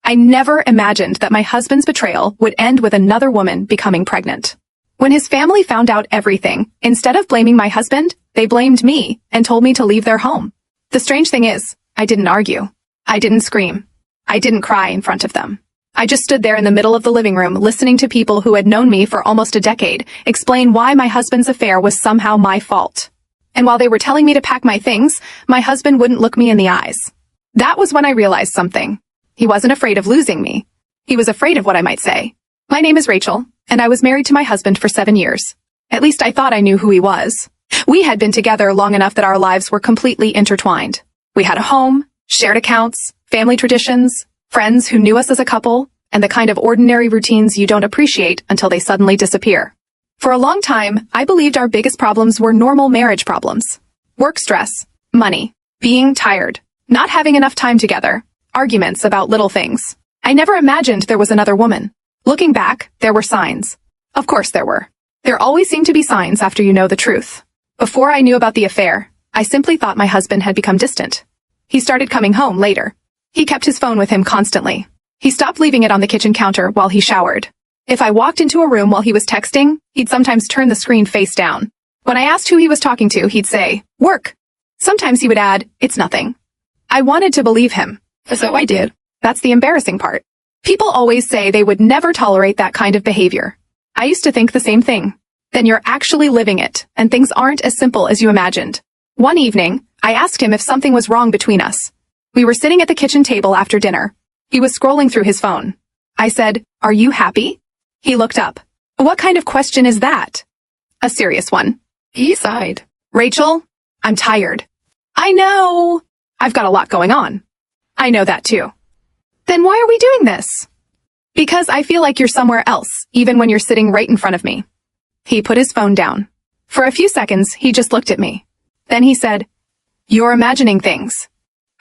I never imagined that my husband's betrayal would end with another woman becoming pregnant. When his family found out everything, instead of blaming my husband, they blamed me and told me to leave their home. The strange thing is, I didn't argue. I didn't scream. I didn't cry in front of them. I just stood there in the middle of the living room listening to people who had known me for almost a decade explain why my husband's affair was somehow my fault. And while they were telling me to pack my things, my husband wouldn't look me in the eyes. That was when I realized something. He wasn't afraid of losing me. He was afraid of what I might say. My name is Rachel, and I was married to my husband for 7 years. At least I thought I knew who he was. We had been together long enough that our lives were completely intertwined. We had a home, shared accounts, family traditions, friends who knew us as a couple, and the kind of ordinary routines you don't appreciate until they suddenly disappear. For a long time, I believed our biggest problems were normal marriage problems. Work stress, money, being tired, not having enough time together, arguments about little things. I never imagined there was another woman. Looking back, there were signs. Of course there were. There always seem to be signs after you know the truth. Before I knew about the affair, I simply thought my husband had become distant. He started coming home later. He kept his phone with him constantly. He stopped leaving it on the kitchen counter while he showered. If I walked into a room while he was texting, he'd sometimes turn the screen face down. When I asked who he was talking to, he'd say, "Work." Sometimes he would add, "It's nothing." I wanted to believe him. So I did. That's the embarrassing part. People always say they would never tolerate that kind of behavior. I used to think the same thing. Then you're actually living it, and things aren't as simple as you imagined. One evening, I asked him if something was wrong between us. We were sitting at the kitchen table after dinner. He was scrolling through his phone. I said, "Are you happy?" He looked up. "What kind of question is that?" "A serious one." He sighed. "Rachel, I'm tired." "I know. I've got a lot going on." "I know that too." "Then why are we doing this?" "Because I feel like you're somewhere else, even when you're sitting right in front of me." He put his phone down. For a few seconds, he just looked at me. Then he said, "You're imagining things."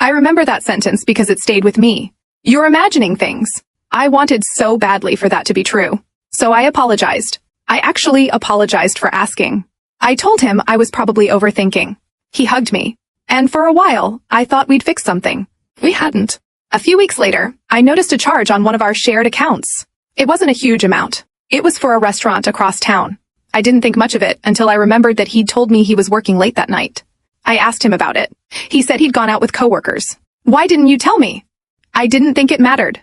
I remember that sentence because it stayed with me. You're imagining things. I wanted so badly for that to be true. So I apologized. I actually apologized for asking. I told him I was probably overthinking. He hugged me. And for a while, I thought we'd fix something. We hadn't. A few weeks later, I noticed a charge on one of our shared accounts. It wasn't a huge amount. It was for a restaurant across town. I didn't think much of it until I remembered that he'd told me he was working late that night. I asked him about it. He said he'd gone out with coworkers. "Why didn't you tell me?" "I didn't think it mattered."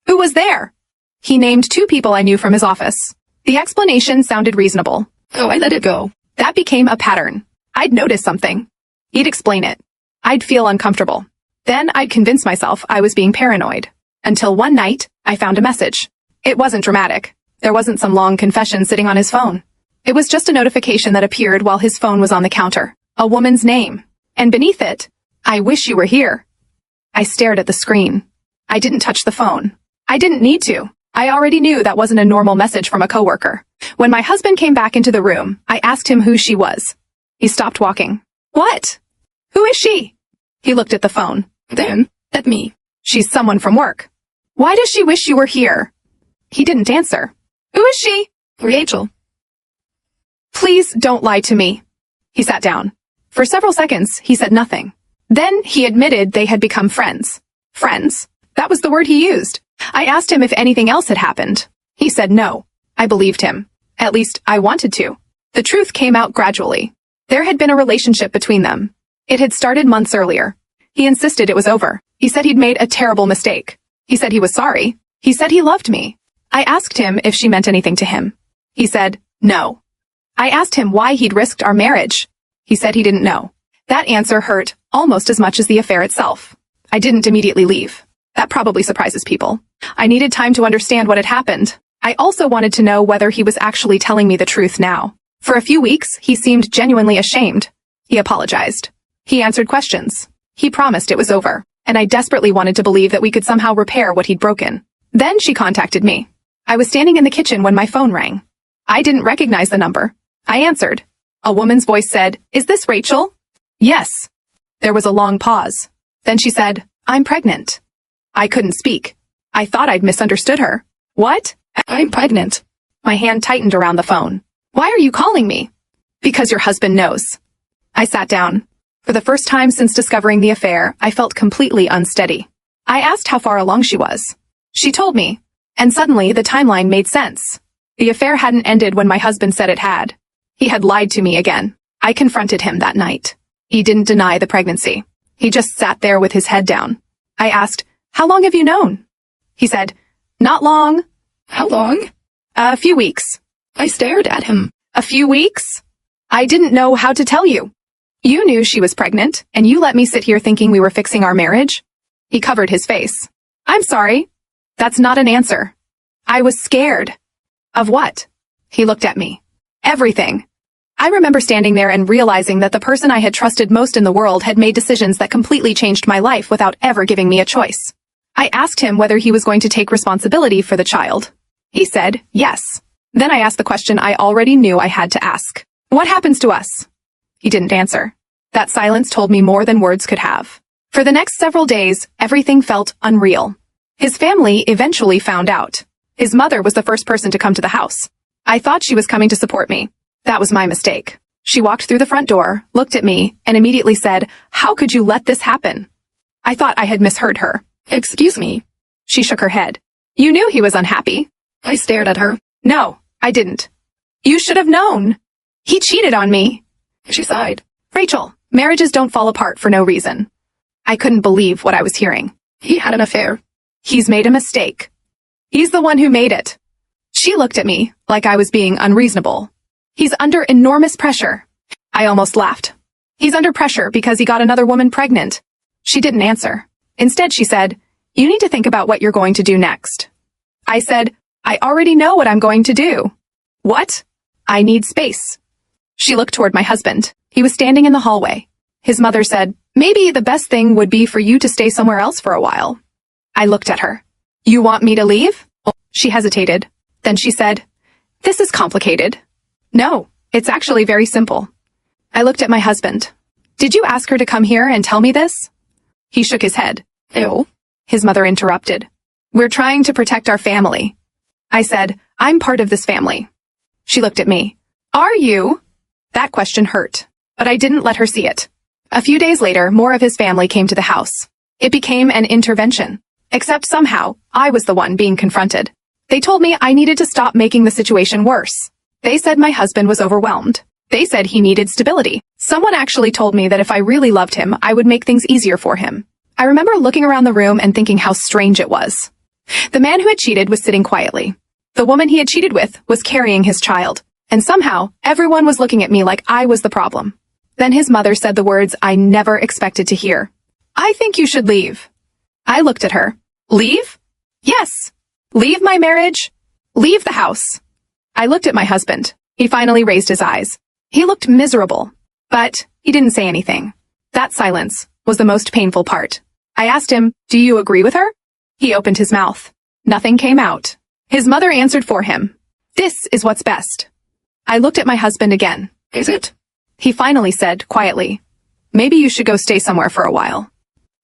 "Who was there?" He named 2 people I knew from his office. The explanation sounded reasonable. So I let it go. That became a pattern. I'd notice something. He'd explain it. I'd feel uncomfortable. Then I'd convince myself I was being paranoid. Until one night, I found a message. It wasn't dramatic. There wasn't some long confession sitting on his phone. It was just a notification that appeared while his phone was on the counter. A woman's name. And beneath it, "I wish you were here." I stared at the screen. I didn't touch the phone. I didn't need to. I already knew that wasn't a normal message from a coworker. When my husband came back into the room, I asked him who she was. He stopped walking. "What? Who is she?" He looked at the phone. Then, at me. "She's someone from work." "Why does she wish you were here?" He didn't answer. "Who is she?" "Rachel." "Please don't lie to me." He sat down. For several seconds, he said nothing. Then he admitted they had become friends. Friends. That was the word he used. I asked him if anything else had happened. He said no. I believed him. At least, I wanted to. The truth came out gradually. There had been a relationship between them. It had started months earlier. He insisted it was over. He said he'd made a terrible mistake. He said he was sorry. He said he loved me. I asked him if she meant anything to him. He said, no. I asked him why he'd risked our marriage. He said he didn't know. That answer hurt almost as much as the affair itself. I didn't immediately leave. That probably surprises people. I needed time to understand what had happened. I also wanted to know whether he was actually telling me the truth now. For a few weeks, he seemed genuinely ashamed. He apologized. He answered questions. He promised it was over, and I desperately wanted to believe that we could somehow repair what he'd broken. Then she contacted me. I was standing in the kitchen when my phone rang. I didn't recognize the number. I answered. A woman's voice said, "Is this Rachel?" "Yes." There was a long pause. Then she said, "I'm pregnant." I couldn't speak. I thought I'd misunderstood her. "What?" "I'm pregnant." My hand tightened around the phone. "Why are you calling me?" "Because your husband knows." I sat down. For the first time since discovering the affair, I felt completely unsteady. I asked how far along she was. She told me, and suddenly the timeline made sense. The affair hadn't ended when my husband said it had. He had lied to me again. I confronted him that night. He didn't deny the pregnancy. He just sat there with his head down. I asked, "How long have you known?" He said, "Not long." How long? "A few weeks." I stared at him. "A few weeks?" "I didn't know how to tell you. You knew she was pregnant, and you let me sit here thinking we were fixing our marriage?" He covered his face. "I'm sorry. That's not an answer. I was scared." "Of what?" He looked at me. "Everything." I remember standing there and realizing that the person I had trusted most in the world had made decisions that completely changed my life without ever giving me a choice. I asked him whether he was going to take responsibility for the child. He said, yes. Then I asked the question I already knew I had to ask. "What happens to us?" He didn't answer. That silence told me more than words could have. For the next several days, everything felt unreal. His family eventually found out. His mother was the first person to come to the house. I thought she was coming to support me. That was my mistake. She walked through the front door, looked at me, and immediately said, "How could you let this happen?" I thought I had misheard her. Excuse me. She shook her head. "You knew he was unhappy." I stared at her. "No, I didn't. You should have known. He cheated on me." She sighed. "Rachel, marriages don't fall apart for no reason." I couldn't believe what I was hearing. He had an affair. He's made a mistake. He's the one who made it. She looked at me like I was being unreasonable. He's under enormous pressure. I almost laughed. He's under pressure because he got another woman pregnant. She didn't answer. Instead, she said, "You need to think about what you're going to do next." I said, "I already know what I'm going to do." "What?" "I need space." She looked toward my husband. He was standing in the hallway. His mother said, "Maybe the best thing would be for you to stay somewhere else for a while." I looked at her. "You want me to leave?" She hesitated. Then she said, "This is complicated." "No, it's actually very simple." I looked at my husband. "Did you ask her to come here and tell me this?" He shook his head. Ew. His mother interrupted. "We're trying to protect our family." I said, "I'm part of this family." She looked at me. "Are you?" That question hurt, but I didn't let her see it. A few days later, more of his family came to the house. It became an intervention. Except somehow, I was the one being confronted. They told me I needed to stop making the situation worse. They said my husband was overwhelmed. They said he needed stability. Someone actually told me that if I really loved him, I would make things easier for him. I remember looking around the room and thinking how strange it was. The man who had cheated was sitting quietly. The woman he had cheated with was carrying his child. And somehow, everyone was looking at me like I was the problem. Then his mother said the words I never expected to hear. "I think you should leave." I looked at her. "Leave?" "Yes. Leave my marriage. Leave the house." I looked at my husband. He finally raised his eyes. He looked miserable, but he didn't say anything. That silence was the most painful part. I asked him, "Do you agree with her?" He opened his mouth. Nothing came out. His mother answered for him. "This is what's best." I looked at my husband again. Is it? He finally said quietly, "Maybe you should go stay somewhere for a while."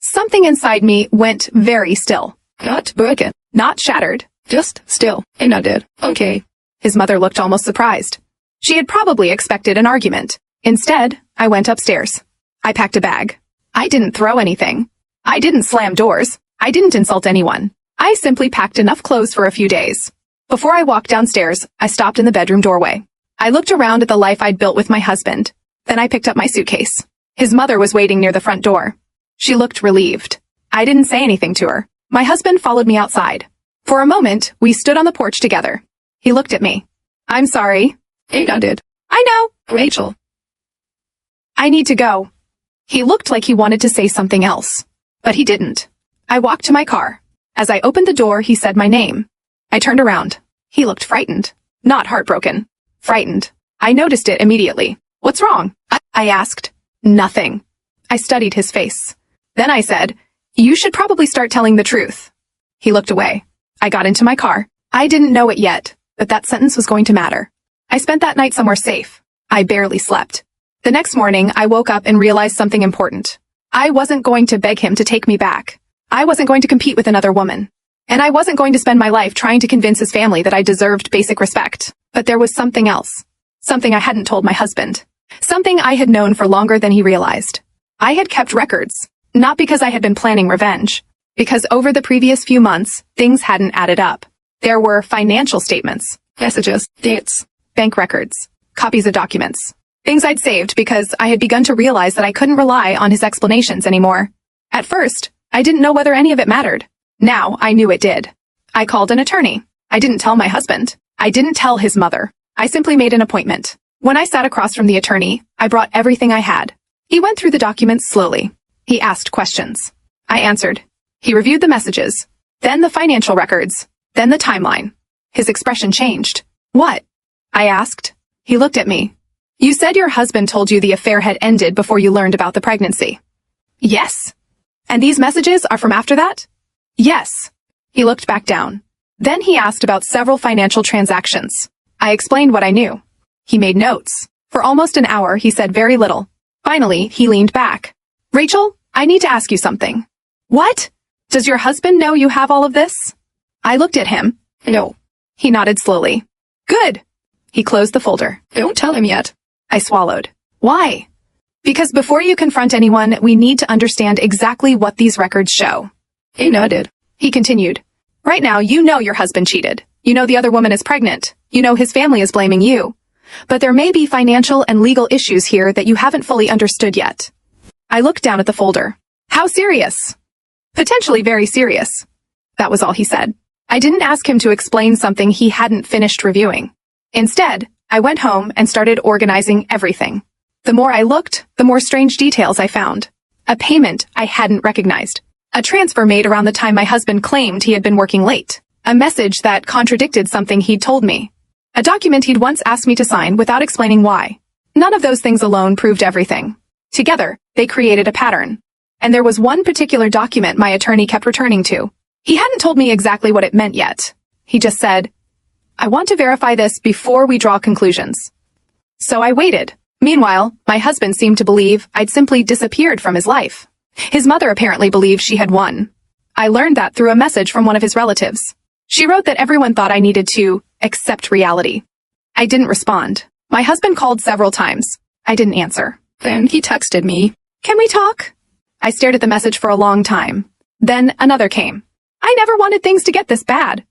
Something inside me went very still. Not broken. Not shattered. Just still. And I did. Okay. His mother looked almost surprised. She had probably expected an argument. Instead, I went upstairs. I packed a bag. I didn't throw anything. I didn't slam doors. I didn't insult anyone. I simply packed enough clothes for a few days. Before I walked downstairs, I stopped in the bedroom doorway. I looked around at the life I'd built with my husband. Then I picked up my suitcase. His mother was waiting near the front door. She looked relieved. I didn't say anything to her. My husband followed me outside. For a moment, we stood on the porch together. He looked at me. "I'm sorry." And I did. "I know." Rachel. "I need to go." He looked like he wanted to say something else, but he didn't. I walked to my car. As I opened the door, he said my name. I turned around. He looked frightened. Not heartbroken. Frightened. I noticed it immediately. "What's wrong?" I asked. "Nothing." I studied his face. Then I said, "You should probably start telling the truth." He looked away. I got into my car. I didn't know it yet, but that sentence was going to matter. I spent that night somewhere safe. I barely slept. The next morning, I woke up and realized something important. I wasn't going to beg him to take me back. I wasn't going to compete with another woman. And I wasn't going to spend my life trying to convince his family that I deserved basic respect. But there was something else. Something I hadn't told my husband. Something I had known for longer than he realized. I had kept records. Not because I had been planning revenge, Because over the previous few months, things hadn't added up. There were financial statements, Messages. Dates. bank records, copies of documents, things I'd saved because I had begun to realize that I couldn't rely on his explanations anymore. At first, I didn't know whether any of it mattered. Now I knew it did. I called an attorney. I didn't tell my husband. I didn't tell his mother. I simply made an appointment. When I sat across from the attorney, I brought everything I had. He went through the documents slowly. He asked questions. I answered. He reviewed the messages, then the financial records, then the timeline. His expression changed. What? I asked. He looked at me. You said your husband told you the affair had ended before you learned about the pregnancy. Yes. And these messages are from after that? Yes. He looked back down. Then he asked about several financial transactions. I explained what I knew. He made notes. For almost an hour, he said very little. Finally, he leaned back. Rachel, I need to ask you something. What? Does your husband know you have all of this? I looked at him. No. He nodded slowly. Good. He closed the folder. Don't tell him yet. I swallowed. Why? Because before you confront anyone, we need to understand exactly what these records show. He nodded. He continued. Right now, you know your husband cheated. You know the other woman is pregnant. You know his family is blaming you. But there may be financial and legal issues here that you haven't fully understood yet. I looked down at the folder. How serious? Potentially very serious. That was all he said. I didn't ask him to explain something he hadn't finished reviewing. Instead, I went home and started organizing everything. The more I looked, the more strange details I found. A payment I hadn't recognized. A transfer made around the time my husband claimed he had been working late. A message that contradicted something he'd told me. A document he'd once asked me to sign without explaining why. None of those things alone proved everything. Together, they created a pattern. And there was one particular document my attorney kept returning to. He hadn't told me exactly what it meant yet. He just said, I want to verify this before we draw conclusions. So I waited. Meanwhile, my husband seemed to believe I'd simply disappeared from his life. His mother apparently believed she had won. I learned that through a message from one of his relatives. She wrote that everyone thought I needed to accept reality. I didn't respond. My husband called several times. I didn't answer. Then he texted me. Can we talk? I stared at the message for a long time. Then another came. I never wanted things to get this bad.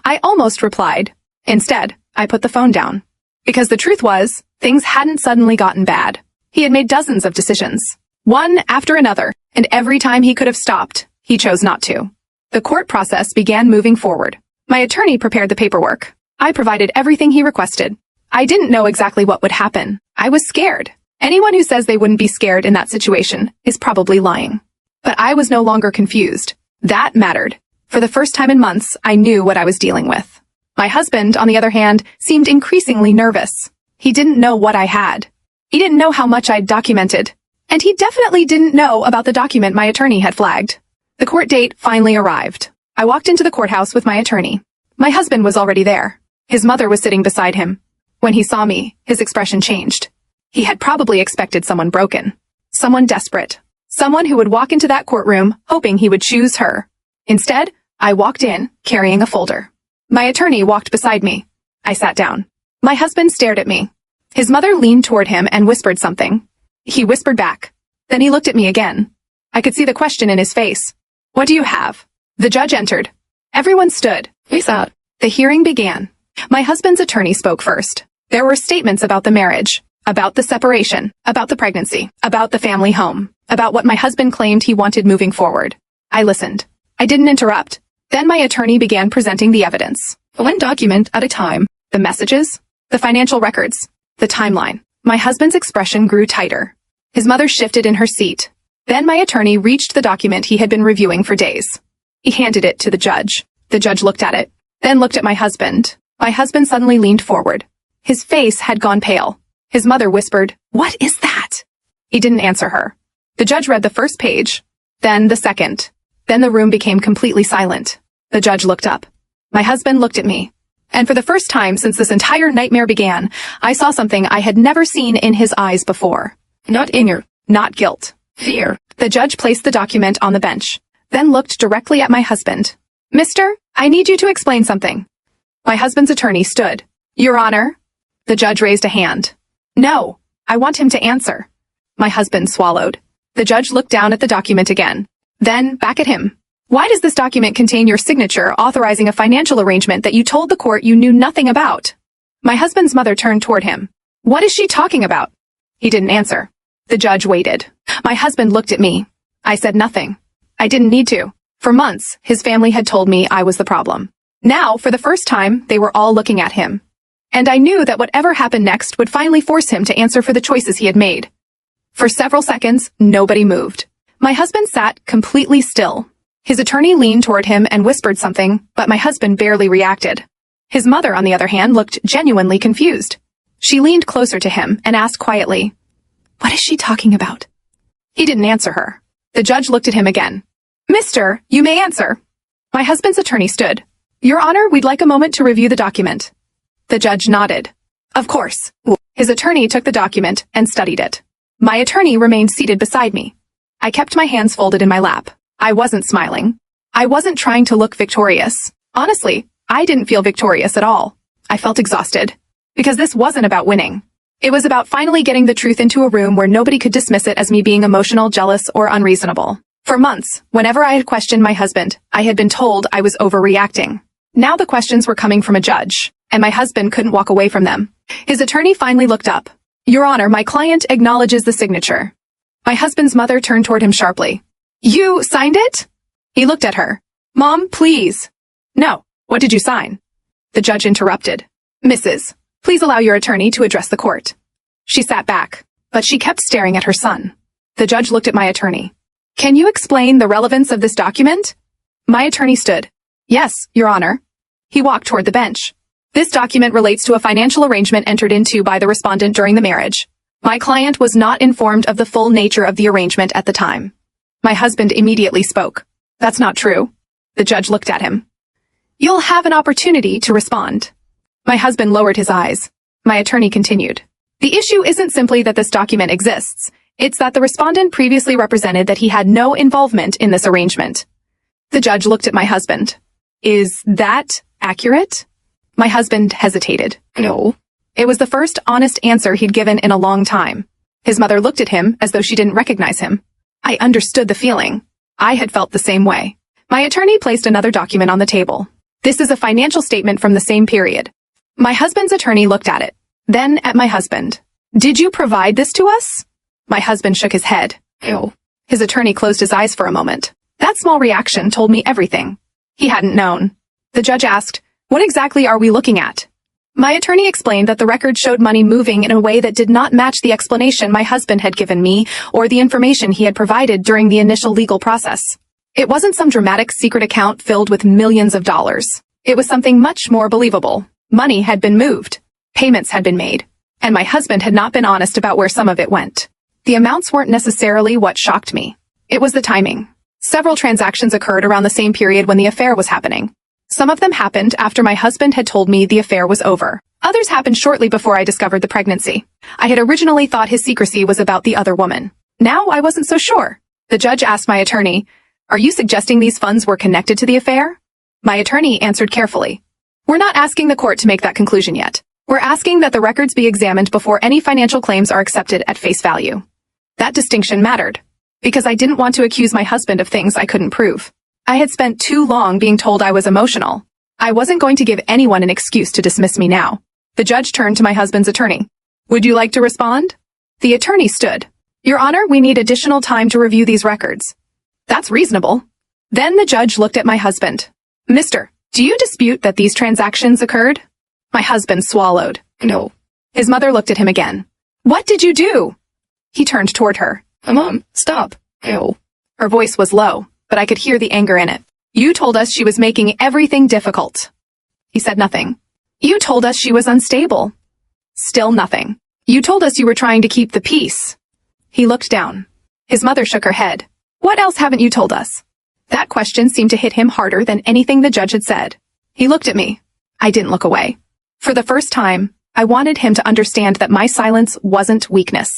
I almost replied. Instead, I put the phone down. Because the truth was, things hadn't suddenly gotten bad. He had made dozens of decisions. One after another, and every time he could have stopped, he chose not to. The court process began moving forward. My attorney prepared the paperwork. I provided everything he requested. I didn't know exactly what would happen. I was scared. Anyone who says they wouldn't be scared in that situation is probably lying. But I was no longer confused. That mattered. For the first time in months, I knew what I was dealing with. My husband, on the other hand, seemed increasingly nervous. He didn't know what I had. He didn't know how much I'd documented. And he definitely didn't know about the document my attorney had flagged. The court date finally arrived. I walked into the courthouse with my attorney. My husband was already there. His mother was sitting beside him. When he saw me, his expression changed. He had probably expected someone broken. Someone desperate. Someone who would walk into that courtroom hoping he would choose her. Instead, I walked in, carrying a folder. My attorney walked beside me. I sat down. My husband stared at me. His mother leaned toward him and whispered something. He whispered back. Then he looked at me again. I could see the question in his face. What do you have? The judge entered. Everyone stood. We sat. The hearing began. My husband's attorney spoke first. There were statements about the marriage, about the separation, about the pregnancy, about the family home, about what my husband claimed he wanted moving forward. I listened. I didn't interrupt. Then my attorney began presenting the evidence. One document at a time. The messages, the financial records, the timeline. My husband's expression grew tighter. His mother shifted in her seat. Then my attorney reached the document he had been reviewing for days. He handed it to the judge. The judge looked at it, then looked at my husband. My husband suddenly leaned forward. His face had gone pale. His mother whispered, "What is that?" He didn't answer her. The judge read the first page, then the second. Then the room became completely silent. The judge looked up. My husband looked at me. And for the first time since this entire nightmare began, I saw something I had never seen in his eyes before. Not anger. Not guilt. Fear. The judge placed the document on the bench, then looked directly at my husband. "Mister, I need you to explain something." My husband's attorney stood. "Your Honor." The judge raised a hand. "No, I want him to answer." My husband swallowed. The judge looked down at the document again, then back at him. Why does this document contain your signature authorizing a financial arrangement that you told the court you knew nothing about? My husband's mother turned toward him. What is she talking about? He didn't answer. The judge waited. My husband looked at me. I said nothing. I didn't need to. For months, his family had told me I was the problem. Now, for the first time, they were all looking at him. And I knew that whatever happened next would finally force him to answer for the choices he had made. For several seconds, nobody moved. My husband sat completely still. His attorney leaned toward him and whispered something, but my husband barely reacted. His mother, on the other hand, looked genuinely confused. She leaned closer to him and asked quietly, "What is she talking about?" He didn't answer her. The judge looked at him again. "Mister, you may answer." My husband's attorney stood. "Your Honor, we'd like a moment to review the document." The judge nodded. "Of course." His attorney took the document and studied it. My attorney remained seated beside me. I kept my hands folded in my lap. I wasn't smiling. I wasn't trying to look victorious. Honestly, I didn't feel victorious at all. I felt exhausted. Because this wasn't about winning. It was about finally getting the truth into a room where nobody could dismiss it as me being emotional, jealous, or unreasonable. For months, whenever I had questioned my husband, I had been told I was overreacting. Now the questions were coming from a judge, and my husband couldn't walk away from them. His attorney finally looked up. "Your Honor, my client acknowledges the signature." My husband's mother turned toward him sharply. "You signed it?" He looked at her. "Mom, please." "No. What did you sign?" The judge interrupted. "Mrs. Please allow your attorney to address the court." She sat back, but she kept staring at her son. The judge looked at my attorney. "Can you explain the relevance of this document?" My attorney stood. "Yes, Your Honor." He walked toward the bench. "This document relates to a financial arrangement entered into by the respondent during the marriage. My client was not informed of the full nature of the arrangement at the time." My husband immediately spoke. "That's not true." The judge looked at him. "You'll have an opportunity to respond." My husband lowered his eyes. My attorney continued. "The issue isn't simply that this document exists. It's that the respondent previously represented that he had no involvement in this arrangement." The judge looked at my husband. "Is that accurate?" My husband hesitated. "No." It was the first honest answer he'd given in a long time. His mother looked at him as though she didn't recognize him. I understood the feeling. I had felt the same way. My attorney placed another document on the table. "This is a financial statement from the same period." My husband's attorney looked at it, then at my husband. "Did you provide this to us?" My husband shook his head. "No." His attorney closed his eyes for a moment. That small reaction told me everything. He hadn't known. The judge asked, "What exactly are we looking at?" My attorney explained that the record showed money moving in a way that did not match the explanation my husband had given me or the information he had provided during the initial legal process. It wasn't some dramatic secret account filled with millions of dollars. It was something much more believable. Money had been moved. Payments had been made. And my husband had not been honest about where some of it went. The amounts weren't necessarily what shocked me. It was the timing. Several transactions occurred around the same period when the affair was happening. Some of them happened after my husband had told me the affair was over. Others happened shortly before I discovered the pregnancy. I had originally thought his secrecy was about the other woman. Now I wasn't so sure. The judge asked my attorney, "Are you suggesting these funds were connected to the affair?" My attorney answered carefully, "We're not asking the court to make that conclusion yet. We're asking that the records be examined before any financial claims are accepted at face value." That distinction mattered, because I didn't want to accuse my husband of things I couldn't prove. I had spent too long being told I was emotional. I wasn't going to give anyone an excuse to dismiss me now. The judge turned to my husband's attorney. "Would you like to respond?" The attorney stood. "Your Honor, we need additional time to review these records." "That's reasonable." Then the judge looked at my husband. "Mister, do you dispute that these transactions occurred?" My husband swallowed. "No." His mother looked at him again. "What did you do?" He turned toward her. "Mom, stop." "No." Her voice was low, but I could hear the anger in it. "You told us she was making everything difficult." He said nothing. "You told us she was unstable." Still nothing. "You told us you were trying to keep the peace." He looked down. His mother shook her head. "What else haven't you told us?" That question seemed to hit him harder than anything the judge had said. He looked at me. I didn't look away. For the first time, I wanted him to understand that my silence wasn't weakness.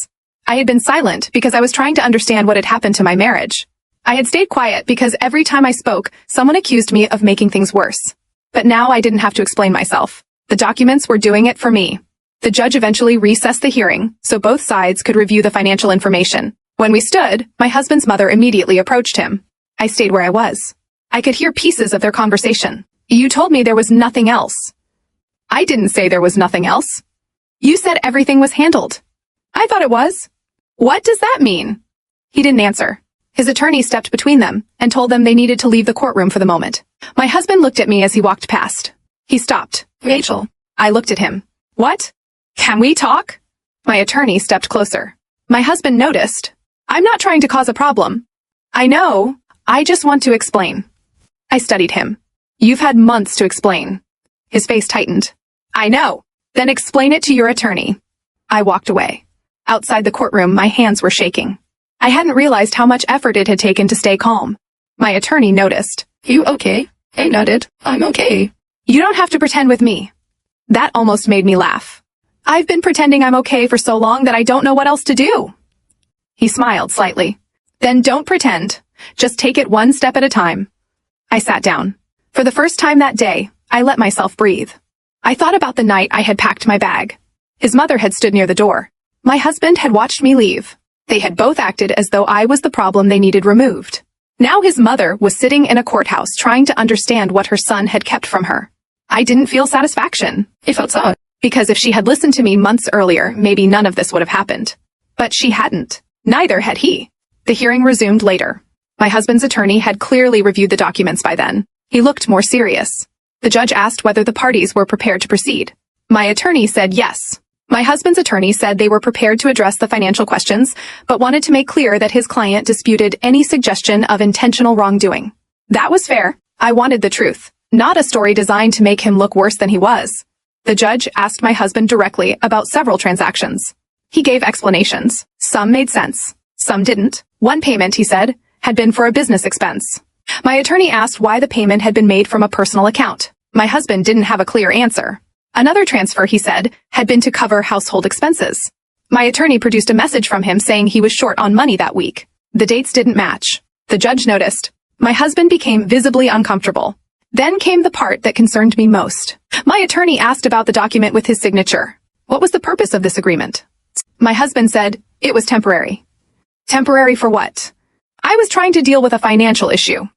I had been silent because I was trying to understand what had happened to my marriage. I had stayed quiet because every time I spoke, someone accused me of making things worse. But now I didn't have to explain myself. The documents were doing it for me. The judge eventually recessed the hearing, so both sides could review the financial information. When we stood, my husband's mother immediately approached him. I stayed where I was. I could hear pieces of their conversation. You told me there was nothing else. I didn't say there was nothing else. You said everything was handled. I thought it was. What does that mean? He didn't answer. His attorney stepped between them and told them they needed to leave the courtroom for the moment. My husband looked at me as he walked past. He stopped. Rachel. I looked at him. What? Can we talk? My attorney stepped closer. My husband noticed. I'm not trying to cause a problem. I know. I just want to explain. I studied him. You've had months to explain. His face tightened. I know. Then explain it to your attorney. I walked away. Outside the courtroom, my hands were shaking. I hadn't realized how much effort it had taken to stay calm. My attorney noticed. You okay? I nodded. I'm okay. You don't have to pretend with me. That almost made me laugh. I've been pretending I'm okay for so long that I don't know what else to do. He smiled slightly. Then don't pretend. Just take it one step at a time. I sat down. For the first time that day, I let myself breathe. I thought about the night I had packed my bag. His mother had stood near the door. My husband had watched me leave. They had both acted as though I was the problem they needed removed. Now his mother was sitting in a courthouse trying to understand what her son had kept from her. I didn't feel satisfaction. It felt odd. Because if she had listened to me months earlier, maybe none of this would have happened. But she hadn't. Neither had he. The hearing resumed later. My husband's attorney had clearly reviewed the documents by then. He looked more serious. The judge asked whether the parties were prepared to proceed. My attorney said yes. My husband's attorney said they were prepared to address the financial questions, but wanted to make clear that his client disputed any suggestion of intentional wrongdoing. That was fair. I wanted the truth, not a story designed to make him look worse than he was. The judge asked my husband directly about several transactions. He gave explanations. Some made sense. Some didn't. One payment, he said, had been for a business expense. My attorney asked why the payment had been made from a personal account. My husband didn't have a clear answer. Another transfer, he said, had been to cover household expenses. My attorney produced a message from him saying he was short on money that week. The dates didn't match. The judge noticed. My husband became visibly uncomfortable. Then came the part that concerned me most. My attorney asked about the document with his signature. What was the purpose of this agreement? My husband said, it was temporary. Temporary for what? I was trying to deal with a financial issue.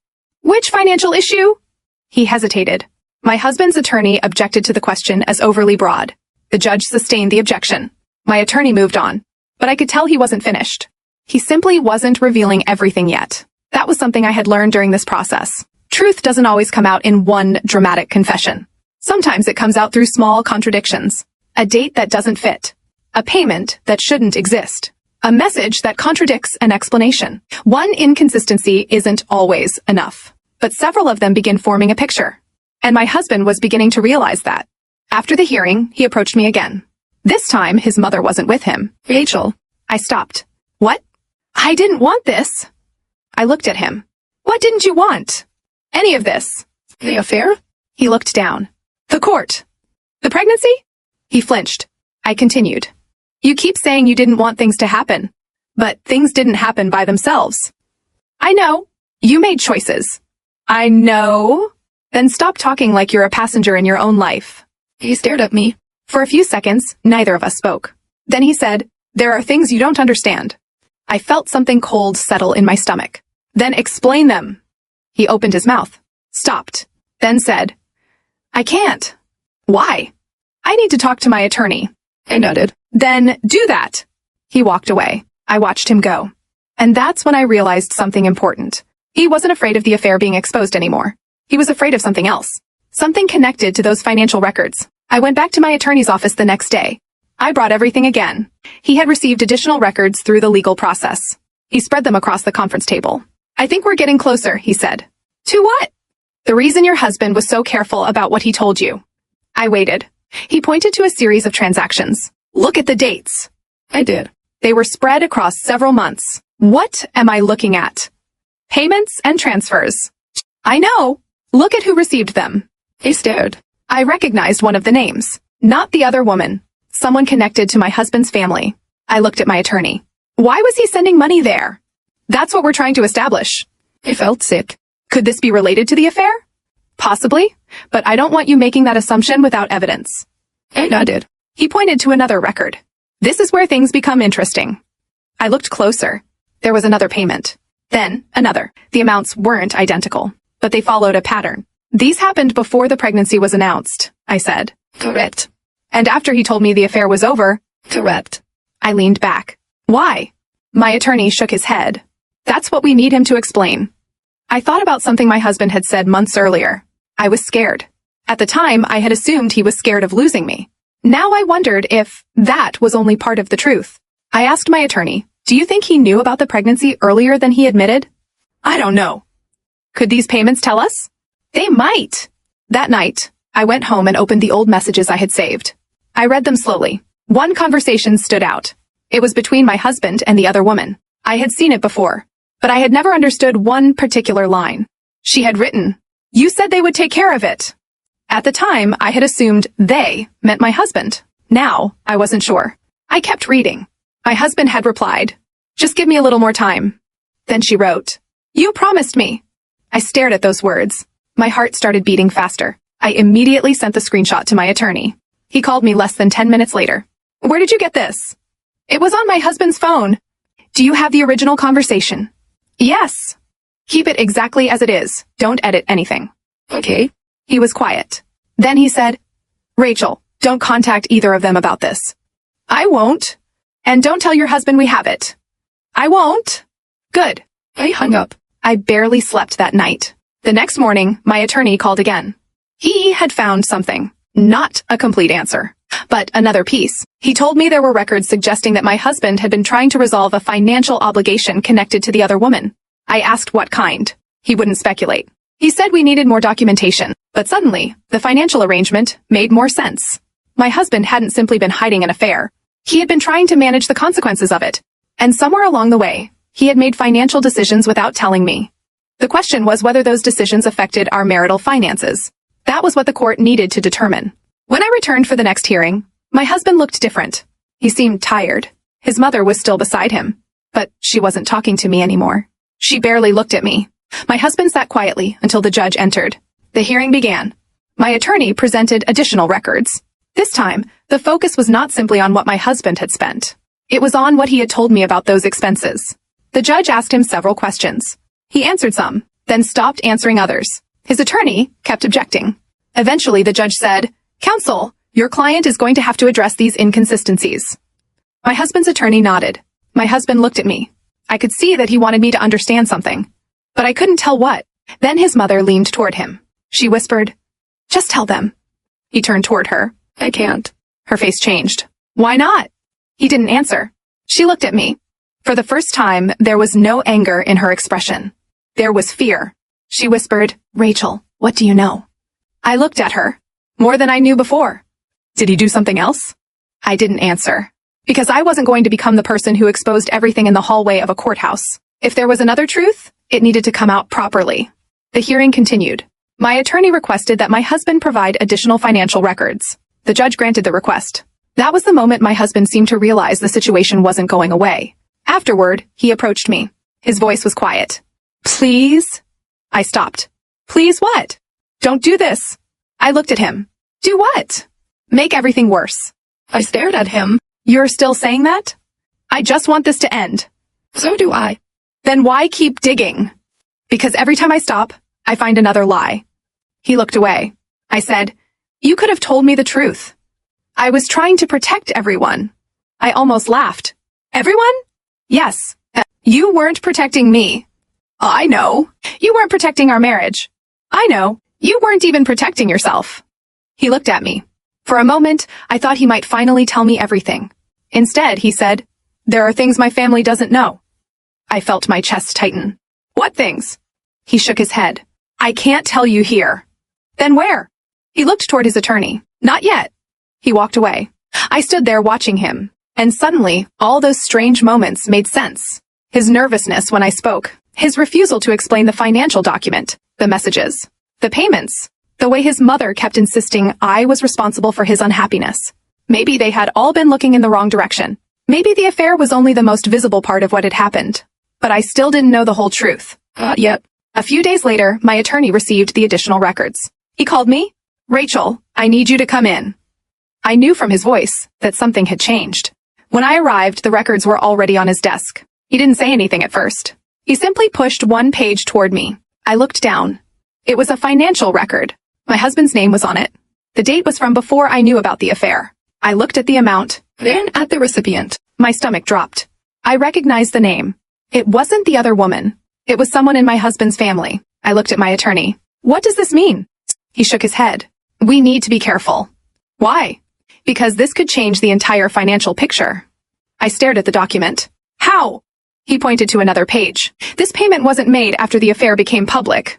Which financial issue? He hesitated. My husband's attorney objected to the question as overly broad. The judge sustained the objection. My attorney moved on, but I could tell he wasn't finished. He simply wasn't revealing everything yet. That was something I had learned during this process. Truth doesn't always come out in one dramatic confession. Sometimes it comes out through small contradictions. A date that doesn't fit. A payment that shouldn't exist. A message that contradicts an explanation. One inconsistency isn't always enough, but several of them begin forming a picture. And my husband was beginning to realize that. After the hearing, he approached me again. This time, his mother wasn't with him. Rachel. I stopped. What? I didn't want this. I looked at him. What didn't you want? Any of this. The affair? He looked down. The court. The pregnancy? He flinched. I continued. You keep saying you didn't want things to happen, but things didn't happen by themselves. I know. You made choices. I know. Then stop talking like you're a passenger in your own life. He stared at me. For a few seconds, neither of us spoke. Then he said, there are things you don't understand. I felt something cold settle in my stomach. Then explain them. He opened his mouth, stopped, then said, I can't. Why? I need to talk to my attorney. I nodded. Then do that. He walked away. I watched him go. And that's when I realized something important. He wasn't afraid of the affair being exposed anymore. He was afraid of something else. Something connected to those financial records. I went back to my attorney's office the next day. I brought everything again. He had received additional records through the legal process. He spread them across the conference table. I think we're getting closer, he said. To what? The reason your husband was so careful about what he told you. I waited. He pointed to a series of transactions. Look at the dates. I did. They were spread across several months. What am I looking at? Payments and transfers. I know. Look at who received them. He stared. I recognized one of the names. Not the other woman. Someone connected to my husband's family. I looked at my attorney. Why was he sending money there? That's what we're trying to establish. I felt sick. Could this be related to the affair? Possibly, but I don't want you making that assumption without evidence. I nodded. He pointed to another record. This is where things become interesting. I looked closer. There was another payment. Then, another. The amounts weren't identical. but they followed a pattern. These happened before the pregnancy was announced, I said. Correct. And after he told me the affair was over, Correct. I leaned back. Why? My attorney shook his head. That's what we need him to explain. I thought about something my husband had said months earlier. I was scared. At the time, I had assumed he was scared of losing me. Now I wondered if that was only part of the truth. I asked my attorney, do you think he knew about the pregnancy earlier than he admitted? I don't know. Could these payments tell us? They might. That night, I went home and opened the old messages I had saved. I read them slowly. One conversation stood out. It was between my husband and the other woman. I had seen it before, but I had never understood one particular line. She had written, "You said they would take care of it." At the time, I had assumed they meant my husband. Now, I wasn't sure. I kept reading. My husband had replied, "Just give me a little more time." Then she wrote, "You promised me." I stared at those words. My heart started beating faster. I immediately sent the screenshot to my attorney. He called me less than 10 minutes later. "Where did you get this?" "It was on my husband's phone." "Do you have the original conversation?" "Yes." "Keep it exactly as it is. Don't edit anything." Okay. He was quiet. Then he said, "Rachel, don't contact either of them about this." "I won't." "And don't tell your husband we have it." "I won't." "Good." I hung up. I barely slept that night. The next morning, my attorney called again. He had found something. Not a complete answer, but another piece. He told me there were records suggesting that my husband had been trying to resolve a financial obligation connected to the other woman. I asked what kind. He wouldn't speculate. He said we needed more documentation, but suddenly, the financial arrangement made more sense. My husband hadn't simply been hiding an affair. He had been trying to manage the consequences of it. And somewhere along the way, he had made financial decisions without telling me. The question was whether those decisions affected our marital finances. That was what the court needed to determine. When I returned for the next hearing, my husband looked different. He seemed tired. His mother was still beside him, but she wasn't talking to me anymore. She barely looked at me. My husband sat quietly until the judge entered. The hearing began. My attorney presented additional records. This time, the focus was not simply on what my husband had spent. It was on what he had told me about those expenses. The judge asked him several questions. He answered some, then stopped answering others. His attorney kept objecting. Eventually, the judge said, "Counsel, your client is going to have to address these inconsistencies." My husband's attorney nodded. My husband looked at me. I could see that he wanted me to understand something, but I couldn't tell what. Then his mother leaned toward him. She whispered, "Just tell them." He turned toward her. I can't. Her face changed. "Why not?" He didn't answer. She looked at me. For the first time, there was no anger in her expression. There was fear. She whispered, "Rachel, what do you know?" I looked at her. More than I knew before. Did he do something else? I didn't answer. Because I wasn't going to become the person who exposed everything in the hallway of a courthouse. If there was another truth, it needed to come out properly. The hearing continued. My attorney requested that my husband provide additional financial records. The judge granted the request. That was the moment my husband seemed to realize the situation wasn't going away. Afterward, he approached me. His voice was quiet. "Please?" I stopped. "Please what?" "Don't do this." I looked at him. "Do what?" "Make everything worse." I stared at him. "You're still saying that?" "I just want this to end." So do I. "Then why keep digging?" "Because every time I stop, I find another lie." He looked away. I said, "You could have told me the truth." "I was trying to protect everyone." I almost laughed. "Everyone?" "Yes. You weren't protecting me." "I know. You weren't protecting our marriage." "I know. You weren't even protecting yourself." He looked at me. For a moment, I thought he might finally tell me everything. Instead, he said, "There are things my family doesn't know." I felt my chest tighten. "What things?" He shook his head. "I can't tell you here." "Then where?" He looked toward his attorney. "Not yet." He walked away. I stood there watching him, and suddenly, all those strange moments made sense. His nervousness when I spoke, his refusal to explain the financial document, the messages, the payments, the way his mother kept insisting I was responsible for his unhappiness. Maybe they had all been looking in the wrong direction. Maybe the affair was only the most visible part of what had happened. But I still didn't know the whole truth. Yet. A few days later, my attorney received the additional records. He called me. "Rachel, I need you to come in." I knew from his voice that something had changed. When I arrived, the records were already on his desk. He didn't say anything at first. He simply pushed one page toward me. I looked down. It was a financial record. My husband's name was on it. The date was from before I knew about the affair. I looked at the amount, then at the recipient. My stomach dropped. I recognized the name. It wasn't the other woman. It was someone in my husband's family. I looked at my attorney. What does this mean? He shook his head. We need to be careful. Why? Because this could change the entire financial picture. I stared at the document. How? He pointed to another page. This payment wasn't made after the affair became public.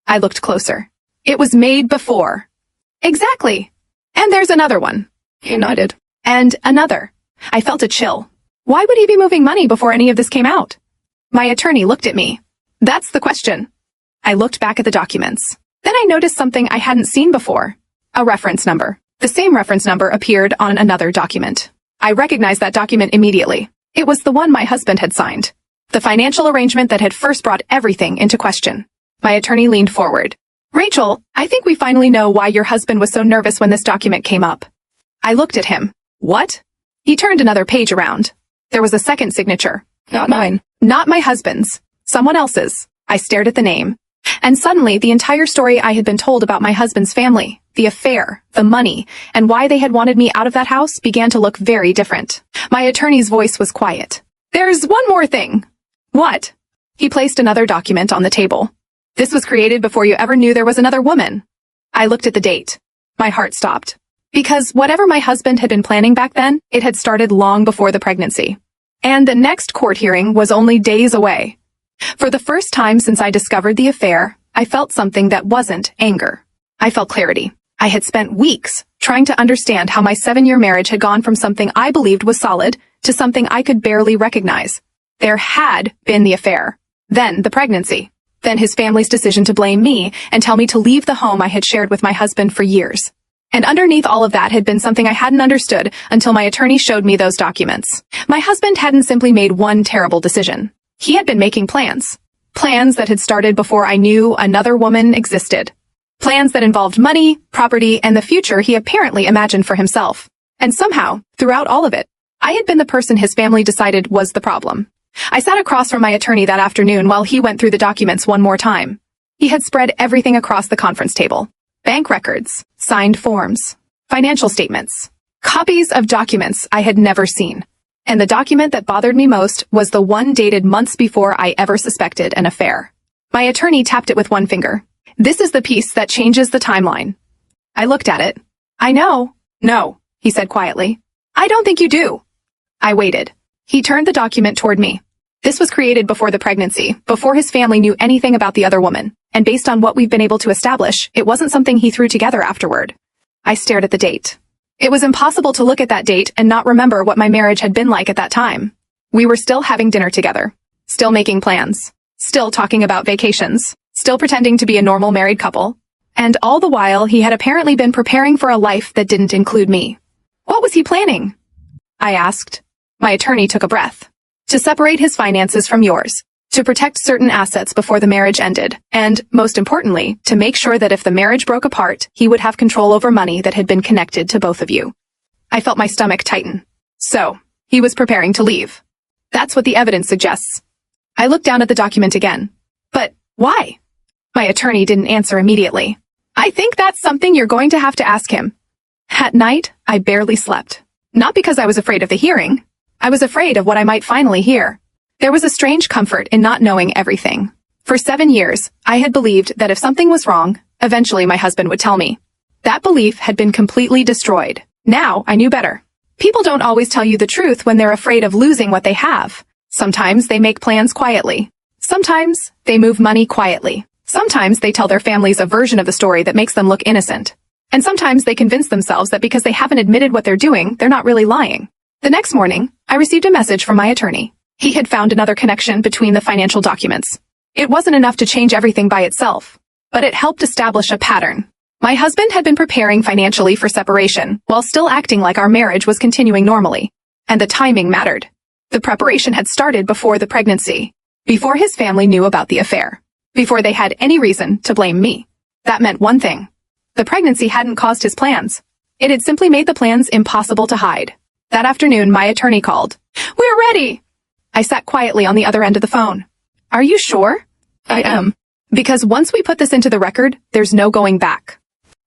I looked closer. It was made before. Exactly. And there's another one. He nodded. And another. I felt a chill. Why would he be moving money before any of this came out? My attorney looked at me. That's the question. I looked back at the documents. Then I noticed something I hadn't seen before. A reference number. The same reference number appeared on another document. I recognized that document immediately. It was the one my husband had signed. The financial arrangement that had first brought everything into question. My attorney leaned forward. Rachel, I think we finally know why your husband was so nervous when this document came up. I looked at him. What? He turned another page around. There was a second signature. Not mine. Not my husband's. Someone else's. I stared at the name. And suddenly, the entire story I had been told about my husband's family, the affair, the money, and why they had wanted me out of that house began to look very different. My attorney's voice was quiet. There's one more thing. What? He placed another document on the table. This was created before you ever knew there was another woman. I looked at the date. My heart stopped. Because whatever my husband had been planning back then, it had started long before the pregnancy. And the next court hearing was only days away. For the first time since I discovered the affair, I felt something that wasn't anger. I felt clarity. I had spent weeks trying to understand how my 7-year marriage had gone from something I believed was solid to something I could barely recognize. There had been the affair. Then the pregnancy. Then his family's decision to blame me and tell me to leave the home I had shared with my husband for years. And underneath all of that had been something I hadn't understood until my attorney showed me those documents. My husband hadn't simply made one terrible decision. He had been making plans. Plans that had started before I knew another woman existed. Plans that involved money, property, and the future he apparently imagined for himself. And somehow, throughout all of it, I had been the person his family decided was the problem. I sat across from my attorney that afternoon while he went through the documents one more time. He had spread everything across the conference table. Bank records, signed forms, financial statements, copies of documents I had never seen. And the document that bothered me most was the one dated months before I ever suspected an affair. My attorney tapped it with one finger. This is the piece that changes the timeline. I looked at it. I know. No, he said quietly. I don't think you do. I waited. He turned the document toward me. This was created before the pregnancy, before his family knew anything about the other woman, and based on what we've been able to establish, it wasn't something he threw together afterward. I stared at the date. It was impossible to look at that date and not remember what my marriage had been like at that time. We were still having dinner together, still making plans, still talking about vacations, still pretending to be a normal married couple, and all the while he had apparently been preparing for a life that didn't include me. What was he planning? I asked. My attorney took a breath. To separate his finances from yours, to protect certain assets before the marriage ended, and, most importantly, to make sure that if the marriage broke apart, he would have control over money that had been connected to both of you. I felt my stomach tighten. So, he was preparing to leave. That's what the evidence suggests. I looked down at the document again. But, why? My attorney didn't answer immediately. I think that's something you're going to have to ask him. At night, I barely slept. Not because I was afraid of the hearing. I was afraid of what I might finally hear. There was a strange comfort in not knowing everything. For 7 years, I had believed that if something was wrong, eventually my husband would tell me. That belief had been completely destroyed. Now I knew better. People don't always tell you the truth when they're afraid of losing what they have. Sometimes they make plans quietly. Sometimes they move money quietly. Sometimes they tell their families a version of the story that makes them look innocent. And sometimes they convince themselves that because they haven't admitted what they're doing, they're not really lying. The next morning, I received a message from my attorney. He had found another connection between the financial documents. It wasn't enough to change everything by itself, but it helped establish a pattern. My husband had been preparing financially for separation, while still acting like our marriage was continuing normally. And the timing mattered. The preparation had started before the pregnancy, before his family knew about the affair, before they had any reason to blame me. That meant one thing. The pregnancy hadn't caused his plans. It had simply made the plans impossible to hide. That afternoon, my attorney called. We're ready! I sat quietly on the other end of the phone. Are you sure? I am. Because once we put this into the record, there's no going back.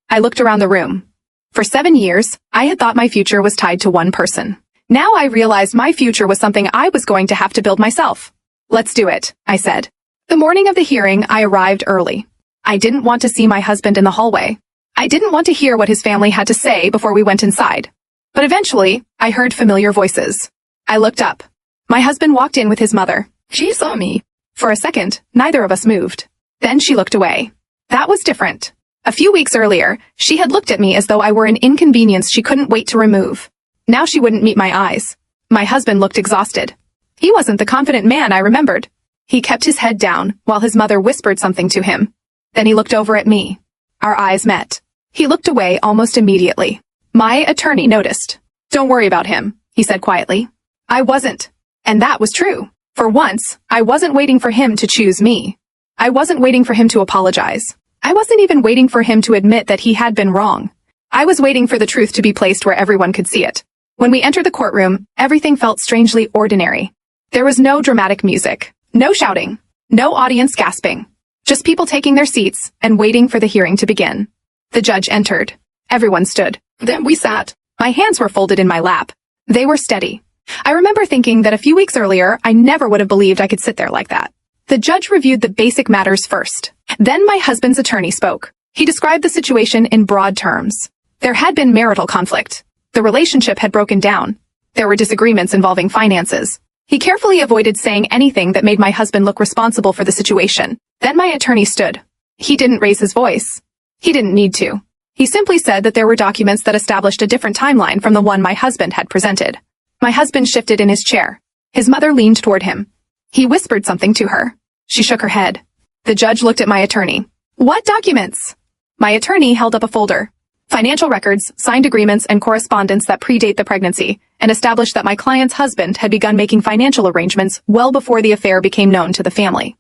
I looked around the room. For 7 years, I had thought my future was tied to one person. Now I realized my future was something I was going to have to build myself. Let's do it, I said. The morning of the hearing, I arrived early. I didn't want to see my husband in the hallway. I didn't want to hear what his family had to say before we went inside. But eventually, I heard familiar voices. I looked up. My husband walked in with his mother. She saw me. For a second, neither of us moved. Then she looked away. That was different. A few weeks earlier, she had looked at me as though I were an inconvenience she couldn't wait to remove. Now she wouldn't meet my eyes. My husband looked exhausted. He wasn't the confident man I remembered. He kept his head down while his mother whispered something to him. Then he looked over at me. Our eyes met. He looked away almost immediately. My attorney noticed. "Don't worry about him," he said quietly. I wasn't. And that was true. For once, I wasn't waiting for him to choose me. I wasn't waiting for him to apologize. I wasn't even waiting for him to admit that he had been wrong. I was waiting for the truth to be placed where everyone could see it. When we entered the courtroom, everything felt strangely ordinary. There was no dramatic music, no shouting, no audience gasping, just people taking their seats and waiting for the hearing to begin. The judge entered. Everyone stood. Then we sat. My hands were folded in my lap. They were steady. I remember thinking that a few weeks earlier, I never would have believed I could sit there like that. The judge reviewed the basic matters first. Then my husband's attorney spoke. He described the situation in broad terms. There had been marital conflict. The relationship had broken down. There were disagreements involving finances. He carefully avoided saying anything that made my husband look responsible for the situation. Then my attorney stood. He didn't raise his voice. He didn't need to. He simply said that there were documents that established a different timeline from the one my husband had presented. My husband shifted in his chair. His mother leaned toward him. He whispered something to her. She shook her head. The judge looked at my attorney. "What documents?" My attorney held up a folder. Financial records, signed agreements, and correspondence that predate the pregnancy, and established that my client's husband had begun making financial arrangements well before the affair became known to the family.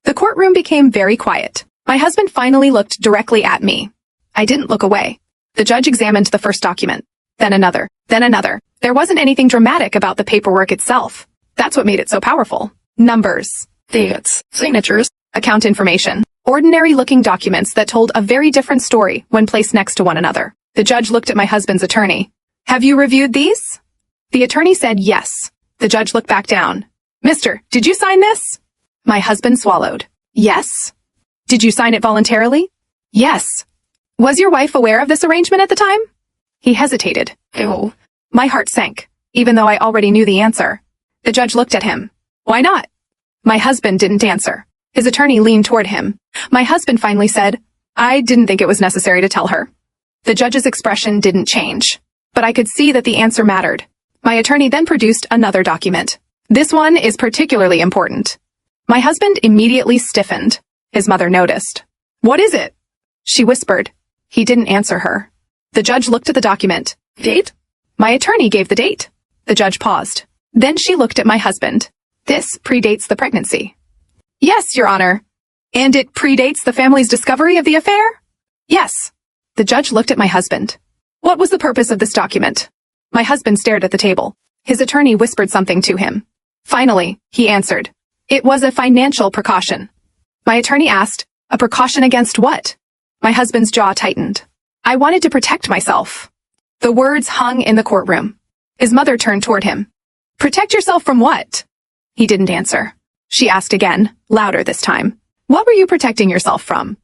The courtroom became very quiet. My husband finally looked directly at me. I didn't look away. The judge examined the first document. Then another. Then another. There wasn't anything dramatic about the paperwork itself. That's what made it so powerful. Numbers. Dates. Signatures. Account information. Ordinary-looking documents that told a very different story when placed next to one another. The judge looked at my husband's attorney. "Have you reviewed these?" The attorney said yes. The judge looked back down. "Mister, did you sign this?" My husband swallowed. "Yes." "Did you sign it voluntarily?" "Yes." "Was your wife aware of this arrangement at the time?" He hesitated. "No." My heart sank, even though I already knew the answer. The judge looked at him. "Why not?" My husband didn't answer. His attorney leaned toward him. My husband finally said, "I didn't think it was necessary to tell her." The judge's expression didn't change, but I could see that the answer mattered. My attorney then produced another document. "This one is particularly important." My husband immediately stiffened. His mother noticed. "What is it?" She whispered. He didn't answer her. The judge looked at the document. "Date?" My attorney gave the date. The judge paused. Then she looked at my husband. "This predates the pregnancy." "Yes, Your Honor." "And it predates the family's discovery of the affair?" "Yes." The judge looked at my husband. "What was the purpose of this document?" My husband stared at the table. His attorney whispered something to him. Finally, he answered. "It was a financial precaution." My attorney asked, "A precaution against what?" My husband's jaw tightened. "I wanted to protect myself." The words hung in the courtroom. His mother turned toward him. "Protect yourself from what?" He didn't answer. She asked again, louder this time. "What were you protecting yourself from?"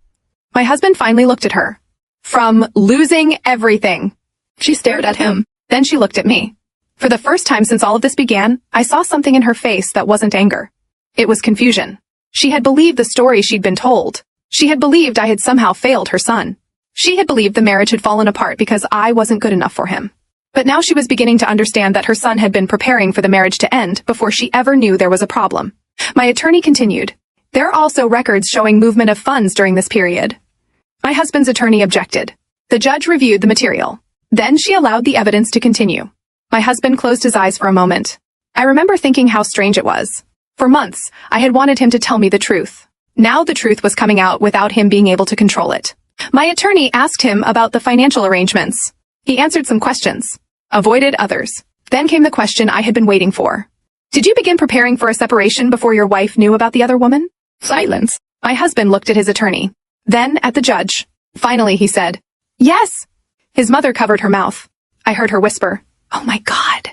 My husband finally looked at her. "From losing everything." She stared at him. Then she looked at me. For the first time since all of this began, I saw something in her face that wasn't anger. It was confusion. She had believed the story she'd been told. She had believed I had somehow failed her son. She had believed the marriage had fallen apart because I wasn't good enough for him. But now she was beginning to understand that her son had been preparing for the marriage to end before she ever knew there was a problem. My attorney continued. "There are also records showing movement of funds during this period." My husband's attorney objected. The judge reviewed the material. Then she allowed the evidence to continue. My husband closed his eyes for a moment. I remember thinking how strange it was. For months, I had wanted him to tell me the truth. Now the truth was coming out without him being able to control it. My attorney asked him about the financial arrangements. He answered some questions, avoided others. Then came the question I had been waiting for. "Did you begin preparing for a separation before your wife knew about the other woman?" Silence. My husband looked at his attorney, then at the judge. Finally, he said, "Yes." His mother covered her mouth. I heard her whisper, "Oh my God."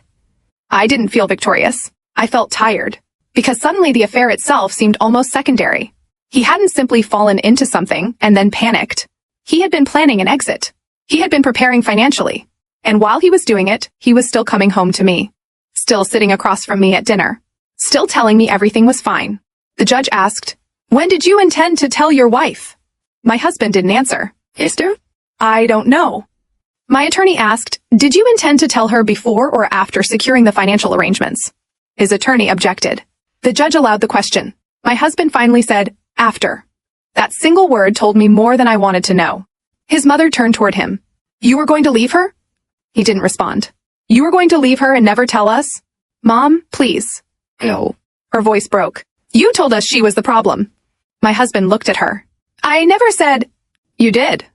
I didn't feel victorious. I felt tired, because suddenly the affair itself seemed almost secondary. He hadn't simply fallen into something and then panicked. He had been planning an exit. He had been preparing financially. And while he was doing it, he was still coming home to me. Still sitting across from me at dinner. Still telling me everything was fine. The judge asked, "When did you intend to tell your wife?" My husband didn't answer. Esther? "I don't know." My attorney asked, "Did you intend to tell her before or after securing the financial arrangements?" His attorney objected. The judge allowed the question. My husband finally said, "After." That single word told me more than I wanted to know. His mother turned toward him. "You were going to leave her?" He didn't respond. "You were going to leave her and never tell us?" "Mom, please." No. Her voice broke. "You told us she was the problem." My husband looked at her. "I never said—" "You did."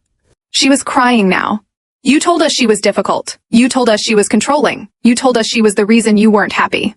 She was crying now. "You told us she was difficult. You told us she was controlling. You told us she was the reason you weren't happy."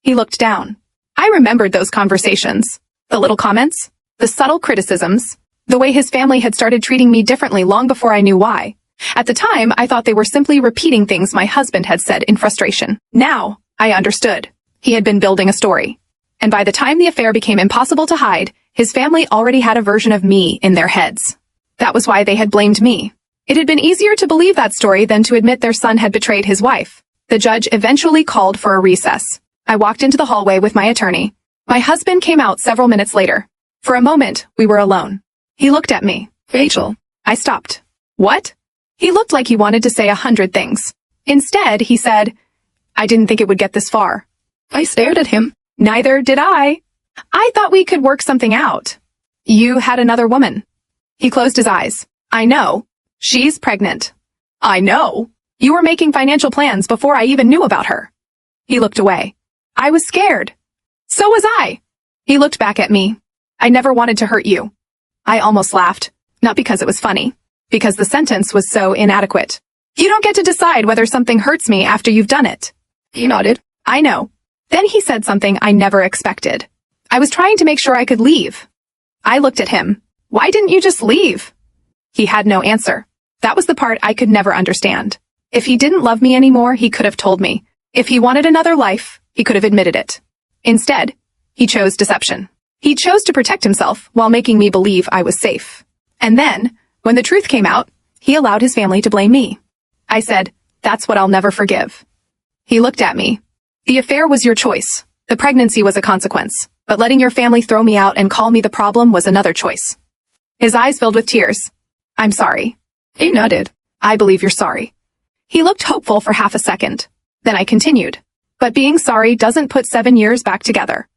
He looked down. I remembered those conversations. The little comments, the subtle criticisms, the way his family had started treating me differently long before I knew why. At the time, I thought they were simply repeating things my husband had said in frustration. Now, I understood. He had been building a story. And by the time the affair became impossible to hide, his family already had a version of me in their heads. That was why they had blamed me. It had been easier to believe that story than to admit their son had betrayed his wife. The judge eventually called for a recess. I walked into the hallway with my attorney. My husband came out several minutes later. For a moment, we were alone. He looked at me. Rachel. I stopped. "What?" He looked like he wanted to say 100 things. Instead, he said, "I didn't think it would get this far." I stared at him. "Neither did I. I thought we could work something out." "You had another woman." He closed his eyes. "I know. She's pregnant." "I know. You were making financial plans before I even knew about her." He looked away. I was scared. So was I. He looked back at me. "I never wanted to hurt you." I almost laughed, not because it was funny, because the sentence was so inadequate. "You don't get to decide whether something hurts me after you've done it." He nodded. "I know." Then he said something I never expected. "I was trying to make sure I could leave." I looked at him. "Why didn't you just leave?" He had no answer. That was the part I could never understand. If he didn't love me anymore, he could have told me. If he wanted another life, he could have admitted it. Instead, he chose deception. He chose to protect himself while making me believe I was safe. And then, when the truth came out, he allowed his family to blame me. I said, "That's what I'll never forgive." He looked at me. "The affair was your choice. The pregnancy was a consequence. But letting your family throw me out and call me the problem was another choice." His eyes filled with tears. "I'm sorry." He nodded. "I believe you're sorry." He looked hopeful for half a second. Then I continued. "But being sorry doesn't put 7 years back together."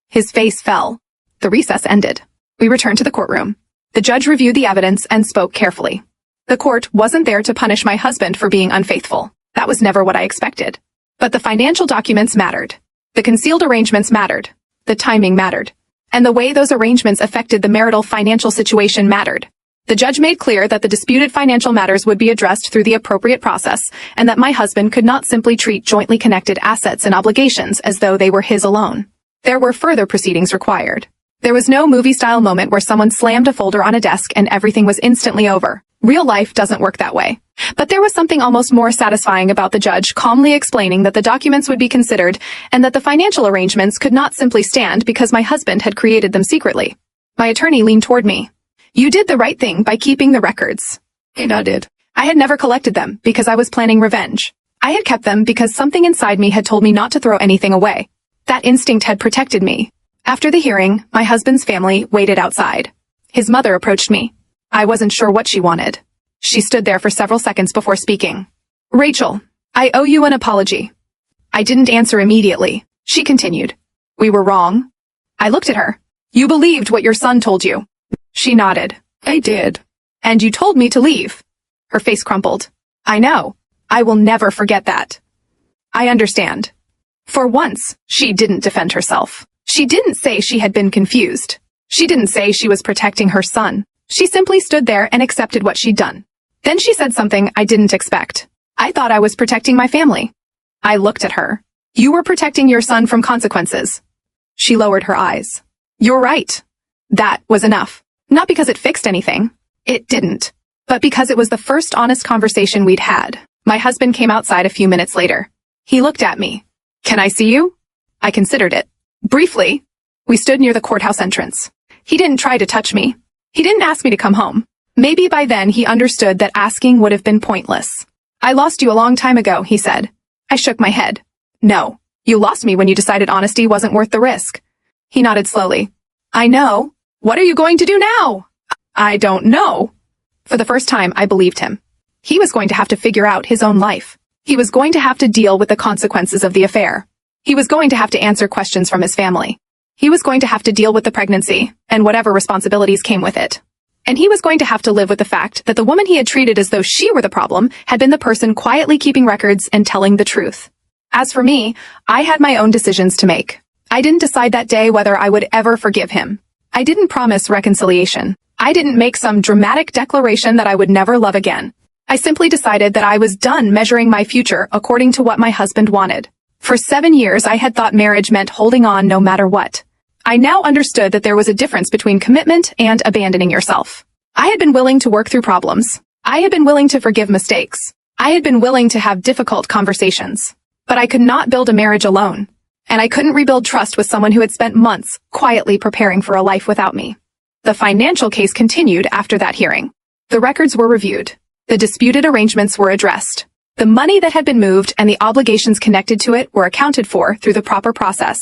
His face fell. The recess ended. We returned to the courtroom. The judge reviewed the evidence and spoke carefully. The court wasn't there to punish my husband for being unfaithful. That was never what I expected. But the financial documents mattered. The concealed arrangements mattered. The timing mattered. And the way those arrangements affected the marital financial situation mattered. The judge made clear that the disputed financial matters would be addressed through the appropriate process, and that my husband could not simply treat jointly connected assets and obligations as though they were his alone. There were further proceedings required. There was no movie-style moment where someone slammed a folder on a desk and everything was instantly over. Real life doesn't work that way. But there was something almost more satisfying about the judge calmly explaining that the documents would be considered and that the financial arrangements could not simply stand because my husband had created them secretly. My attorney leaned toward me. "You did the right thing by keeping the records." He nodded. I had never collected them because I was planning revenge. I had kept them because something inside me had told me not to throw anything away. That instinct had protected me. After the hearing, my husband's family waited outside. His mother approached me. I wasn't sure what she wanted. She stood there for several seconds before speaking. "Rachel, I owe you an apology." I didn't answer immediately. She continued. "We were wrong." I looked at her. "You believed what your son told you." She nodded. I did. "And you told me to leave." Her face crumpled. "I know. I will never forget that." "I understand." For once, she didn't defend herself. She didn't say she had been confused. She didn't say she was protecting her son. She simply stood there and accepted what she'd done. Then she said something I didn't expect. "I thought I was protecting my family." I looked at her. "You were protecting your son from consequences." She lowered her eyes. "You're right. That was enough. Not because it fixed anything. It didn't. But because it was the first honest conversation we'd had. My husband came outside a few minutes later. He looked at me. "Can I see you?" I considered it. Briefly. We stood near the courthouse entrance. He didn't try to touch me. He didn't ask me to come home. Maybe by then he understood that asking would have been pointless. "I lost you a long time ago," he said. I shook my head. "No. You lost me when you decided honesty wasn't worth the risk." He nodded slowly. "I know. What are you going to do now?" "I don't know." For the first time, I believed him. He was going to have to figure out his own life. He was going to have to deal with the consequences of the affair. He was going to have to answer questions from his family. He was going to have to deal with the pregnancy and whatever responsibilities came with it. And he was going to have to live with the fact that the woman he had treated as though she were the problem had been the person quietly keeping records and telling the truth. As for me, I had my own decisions to make. I didn't decide that day whether I would ever forgive him. I didn't promise reconciliation. I didn't make some dramatic declaration that I would never love again. I simply decided that I was done measuring my future according to what my husband wanted. For 7 years, I had thought marriage meant holding on no matter what. I now understood that there was a difference between commitment and abandoning yourself. I had been willing to work through problems. I had been willing to forgive mistakes. I had been willing to have difficult conversations. But I could not build a marriage alone. And I couldn't rebuild trust with someone who had spent months quietly preparing for a life without me. The financial case continued after that hearing. The records were reviewed. The disputed arrangements were addressed. The money that had been moved and the obligations connected to it were accounted for through the proper process.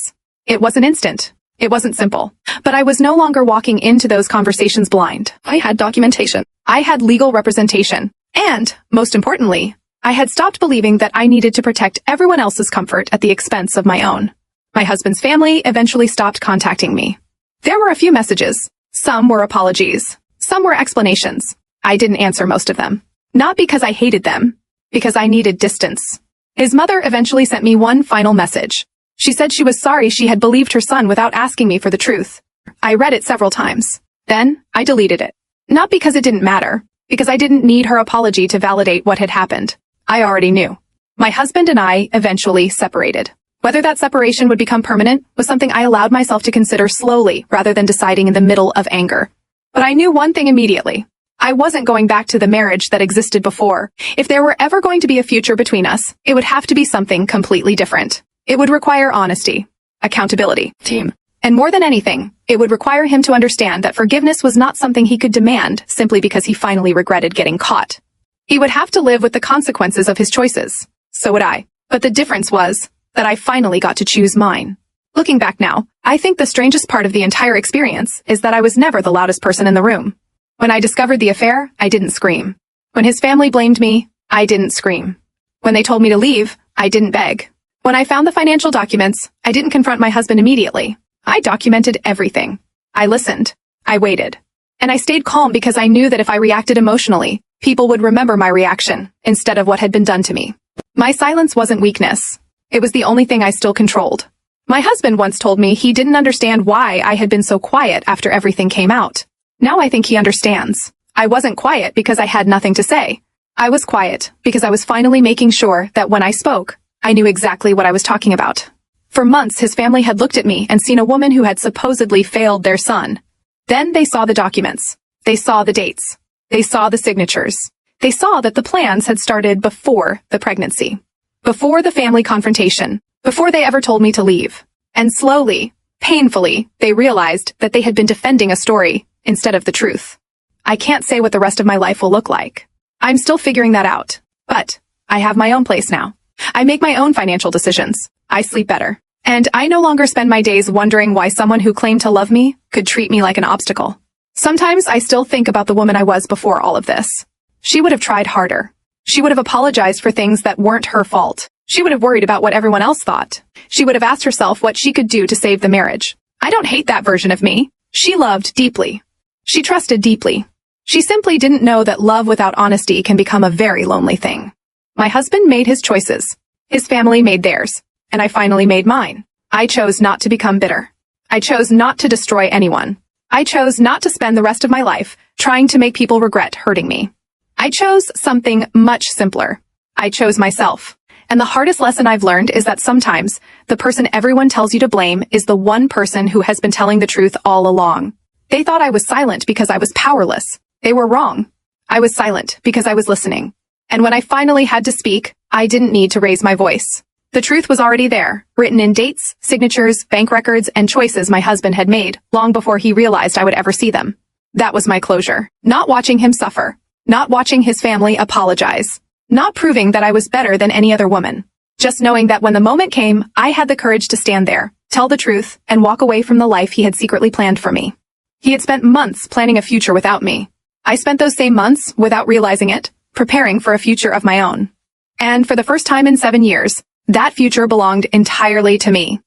It wasn't instant. It wasn't simple. But I was no longer walking into those conversations blind. I had documentation. I had legal representation. And, most importantly, I had stopped believing that I needed to protect everyone else's comfort at the expense of my own. My husband's family eventually stopped contacting me. There were a few messages. Some were apologies. Some were explanations. I didn't answer most of them. Not because I hated them, because I needed distance. His mother eventually sent me one final message. She said she was sorry she had believed her son without asking me for the truth. I read it several times. Then, I deleted it. Not because it didn't matter, because I didn't need her apology to validate what had happened. I already knew. My husband and I eventually separated. Whether that separation would become permanent was something I allowed myself to consider slowly rather than deciding in the middle of anger. But I knew one thing immediately. I wasn't going back to the marriage that existed before. If there were ever going to be a future between us, it would have to be something completely different. It would require honesty, accountability, team, and more than anything, it would require him to understand that forgiveness was not something he could demand simply because he finally regretted getting caught. He would have to live with the consequences of his choices. So would I. But the difference was that I finally got to choose mine. Looking back now, I think the strangest part of the entire experience is that I was never the loudest person in the room. When I discovered the affair, I didn't scream. When his family blamed me, I didn't scream. When they told me to leave, I didn't beg. When I found the financial documents, I didn't confront my husband immediately. I documented everything. I listened. I waited. And I stayed calm because I knew that if I reacted emotionally, people would remember my reaction instead of what had been done to me. My silence wasn't weakness. It was the only thing I still controlled. My husband once told me he didn't understand why I had been so quiet after everything came out. Now I think he understands. I wasn't quiet because I had nothing to say. I was quiet because I was finally making sure that when I spoke, I knew exactly what I was talking about. For months, his family had looked at me and seen a woman who had supposedly failed their son. Then they saw the documents. They saw the dates. They saw the signatures. They saw that the plans had started before the pregnancy. Before the family confrontation. Before they ever told me to leave. And slowly, painfully, they realized that they had been defending a story instead of the truth. I can't say what the rest of my life will look like. I'm still figuring that out. But I have my own place now. I make my own financial decisions. I sleep better. And I no longer spend my days wondering why someone who claimed to love me could treat me like an obstacle. Sometimes I still think about the woman I was before all of this. She would have tried harder. She would have apologized for things that weren't her fault. She would have worried about what everyone else thought. She would have asked herself what she could do to save the marriage. I don't hate that version of me. She loved deeply. She trusted deeply. She simply didn't know that love without honesty can become a very lonely thing. My husband made his choices. His family made theirs. And I finally made mine. I chose not to become bitter. I chose not to destroy anyone. I chose not to spend the rest of my life trying to make people regret hurting me. I chose something much simpler. I chose myself. And the hardest lesson I've learned is that sometimes the person everyone tells you to blame is the one person who has been telling the truth all along. They thought I was silent because I was powerless. They were wrong. I was silent because I was listening. And when I finally had to speak, I didn't need to raise my voice. The truth was already there, written in dates, signatures, bank records, and choices my husband had made, long before he realized I would ever see them. That was my closure. Not watching him suffer. Not watching his family apologize. Not proving that I was better than any other woman. Just knowing that when the moment came, I had the courage to stand there, tell the truth, and walk away from the life he had secretly planned for me. He had spent months planning a future without me. I spent those same months, without realizing it, preparing for a future of my own. And for the first time in 7 years, that future belonged entirely to me.